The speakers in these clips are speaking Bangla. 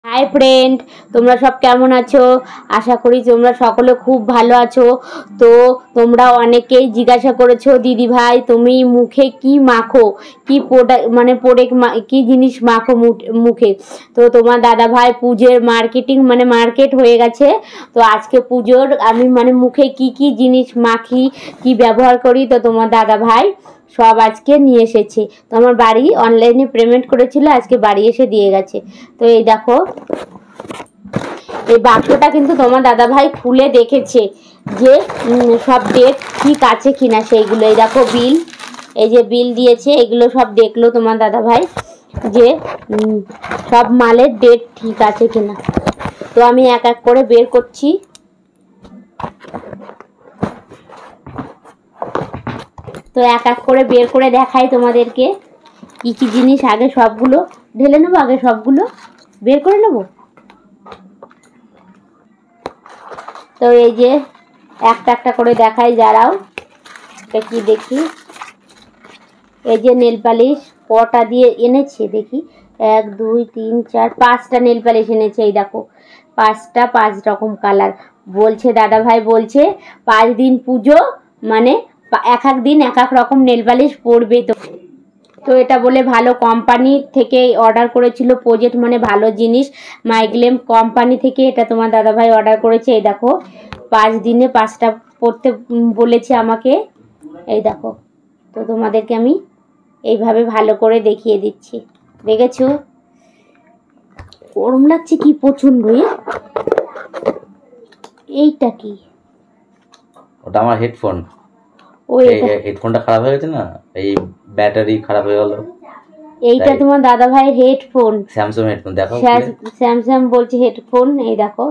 হাই ফ্রেন্ড, তোমরা সব কেমন আছো? আশা করি তোমরা সকলে খুব ভালো আছো। তো তোমরা অনেকেই জিজ্ঞাসা করেছো, দিদি ভাই তুমি মুখে কি মাখো, কি প্রোডাক্ট কি জিনিস মাখো মুখে। তো তোমার দাদা ভাই পুজোর মার্কেট হয়ে গেছে। তো আজকে পুজোর আমি মুখে কি কি জিনিস মাখি, কি ব্যবহার করি, তো তোমার দাদা ভাই সব আজকে নিয়ে এসেছে। তো আমার বাড়ি অনলাইনে পেমেন্ট করেছিল, আজকে বাড়ি এসে দিয়ে গেছে। তো এই দেখো, এই বাক্সটা কিন্তু তোমার দাদা ভাই খুলে দেখেছে যে সব ডেট ঠিক আছে কিনা সেইগুলো। এই দেখো বিল, এই যে বিল দিয়েছে, এগুলো সব দেখলো তোমার দাদা ভাই যে সব মালের ডেট ঠিক আছে কিনা। তো আমি এক এক করে বের করছি। তো এক এক করে বের করে দেখাই তোমাদেরকে কি কি জিনিস। আগে সবগুলো ঢেলে নেবো, আগে সবগুলো বের করে নেব। তো এই যে একটা একটা করে দেখাই, যারাও এটা কি দেখি। এই যে নেল পালিশ কটা দিয়ে এনেছে দেখি, 1 2 3 4 5টা নেল পালিশ এনেছে। এই দেখো 5টা 5 রকম কালার। বলছে দাদা ভাই, বলছে 5 দিন পুজো, এক এক দিন এক এক রকম নেল পালিশ পরবে। তো এটা বলে ভালো কোম্পানি থেকে অর্ডার করেছিল, প্রজেক্ট ভালো জিনিস, মাইগ্লেম কোম্পানি থেকে এটা তোমার দাদা ভাই অর্ডার করেছে। এই দেখো 5 দিনে 5টা পড়তে বলেছে আমাকে। এই দেখো, তো তোমাদেরকে আমি এইভাবে ভালো করে দেখিয়ে দিচ্ছি। দেখেছো? গরম লাগছে কি প্রচন্ড। এইটা কি? ওটা আমার হেডফোন। হেডফোনটা খারাপ হয়ে গেছে না, এই ব্যাটারি খারাপ হয়ে গেল। এইটা তোমার দাদা ভাইয়ের হেডফোন, স্যামসাং হেডফোন। দেখো স্যামসাং বলছে হেডফোন। এই দেখো,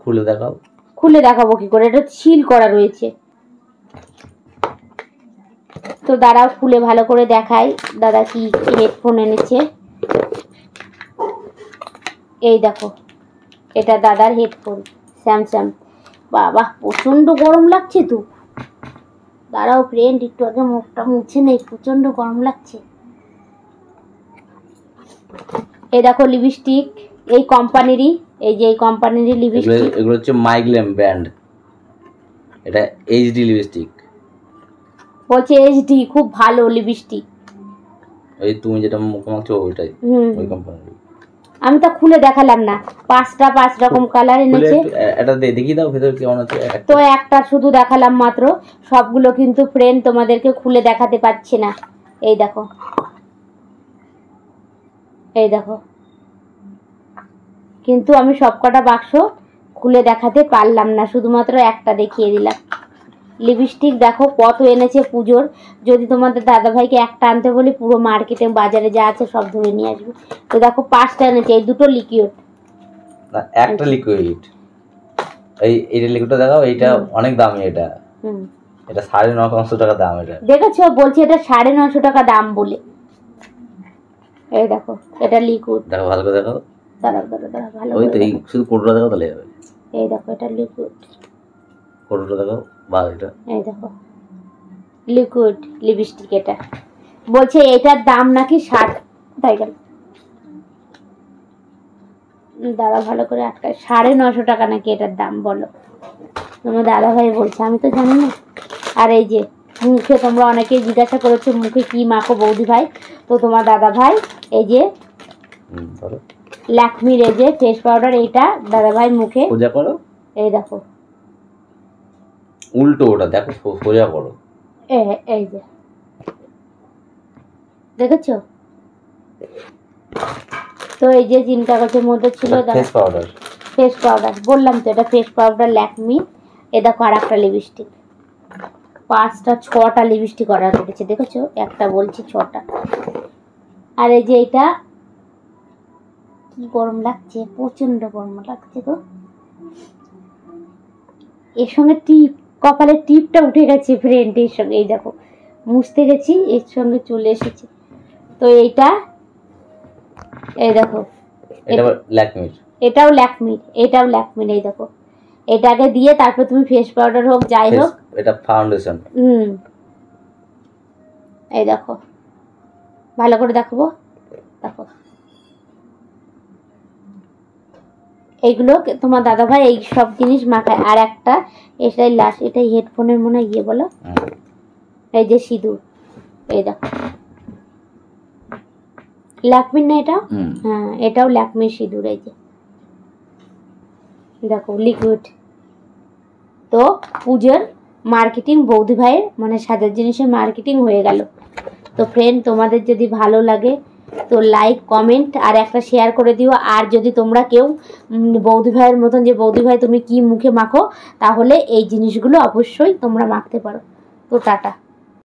খুলে দেখাও। খুলে দেখাবো কি করে, এটা সিল করা রয়েছে। তো দাঁড়াও খুলে ভালো করে দেখাই দাদা কি হেডফোন এনেছে। এই দেখো, এটা দাদার হেডফোন স্যামসাং। বাবা প্রচন্ড গরম লাগছে। তো দাঁড়াও ফ্রেন্ড, একটু আগে মুখটা মুছে নেই, প্রচন্ড গরম লাগছে। এই দেখো লিপস্টিক, এই কোম্পানিরই, এই যে এই কোম্পানিরই লিপস্টিক। এগুলো হচ্ছে মাইগ্লেম ব্র্যান্ড। এটা এইচডি লিপস্টিক। বলছে এইচডি খুব ভালো লিপস্টিক। এই তুমি যেটা মুখে মাখছো ওইটাই, ওই কোম্পানির। আমি তো খুলে দেখালাম না, 5টা 5 রকম কালার এনেছে। এটা দেখিয়ে দাও ভেতর কেমন আছে। তো একটা শুধু দেখালাম মাত্র, সবগুলো কিন্তু ফ্রেন্ড তোমাদেরকে খুলে দেখাতে পাচ্ছি না। এই দেখো, এই দেখো, কিন্তু আমি সবকটা বাক্স খুলে দেখাতে পারলাম না, শুধুমাত্র একটা দেখিয়ে দিলাম। লিপস্টিক দেখো কত এনেছে পুজোর। যদি তোমাদের দাদা ভাইকে একটা আনতে বলি, পুরো মার্কেটে বাজারে যা আছে সব ধরে নিয়ে আসবে। তো দেখো 5টা এনেছে। এই দুটো লিকুইড, একটা লিকুইড। এইটা লিকুইডটা দেখাও। এইটা অনেক দামি। এটা এটা 950 টাকা দাম। এটা দেখেছো? বলছি এটা 950 টাকা দাম বলে। এই দেখো, এটা লিকুইড। দেখো ভালো করে দেখো। দাঁড়াও ভালো করে। ওই তো এই শুধু কোটোটা দেখো তাহলে হবে। এই দেখো, এটা লিকুইড। কোটোটা দেখো বা এটা। এই দেখো লিকুইড লিপস্টিক। এটা বলছে এটার দাম নাকি 60। তাই গেল, দাঁড়া ভালো করে আটকায়, 950 টাকা নাকি এটার দাম। বলো, তোমার দাদা ভাই বলছে, আমি তো জানি না। আর এই যে মুখে, তোমরা অনেকেই জিজ্ঞাসা করেছো মুখে কি মাখো বৌদি ভাই। তো তোমার দাদা ভাই এই যে ল্যাকমির এই যে ফেস পাউডার, এইটা দাদা ভাই মুখে সোজা করো। এই দেখো উল্টো, ওটা দেখো সোজা করো। এই যে দেখেছো? তো এই যে জিন কাগজের মধ্যে ছিল ফেস পাউডার। ফেস পাউডার বললাম তো, এটা ফেস পাউডার ল্যাকমি। এ দেখো আর একটা লিপস্টিক, 5টা 6টা লিপস্টিক অর্ডার করেছে। দেখেছো? একটা বলছি 6টা। আর এই যে এটা কি গরম লাগছে, প্রচন্ড গরম লাগছে। তো এর সঙ্গে টিপ, কপালের টিপটা উঠে গেছে ফ্রেন্ড এর সঙ্গে। এই দেখো মুছতে গেছি, এর সঙ্গে চলে এসেছে। তো এইটা এই দেখো, এটাও ল্যাকমির। এটাও ল্যাকমির। এই দেখো, এটাকে দিয়ে তারপর তুমি ফেস পাউডার হোক যাই হোক, এটা ফাউন্ডেশন। এই দেখো ভালো করে দেখাবো। দেখো এইগুলো তোমার দাদা ভাই এই সব জিনিস মাখায়। আর একটা এটাই লাস্ট, এটাই হেডফোনের মনে হয় বলো, এই যে সিঁদুর, এই দেখো ল্যাকমির না এটা? হ্যাঁ এটাও ল্যাকমির সিঁদুর, এই যে দেখো লিকুইড। তো পুজোর মার্কেটিং বৌদি ভাইয়ের মানে সাজার জিনিসের মার্কেটিং হয়ে গেল। তো ফ্রেন্ড তোমাদের যদি ভালো লাগে তো লাইক কমেন্ট আর একটা শেয়ার করে দিও। আর যদি তোমরা কেউ বৌদি ভাইয়ের মতন যে বৌদি ভাই তুমি কি মুখে মাখো, তাহলে এই জিনিসগুলো অবশ্যই তোমরা মাখতে পারো। তো টাটা।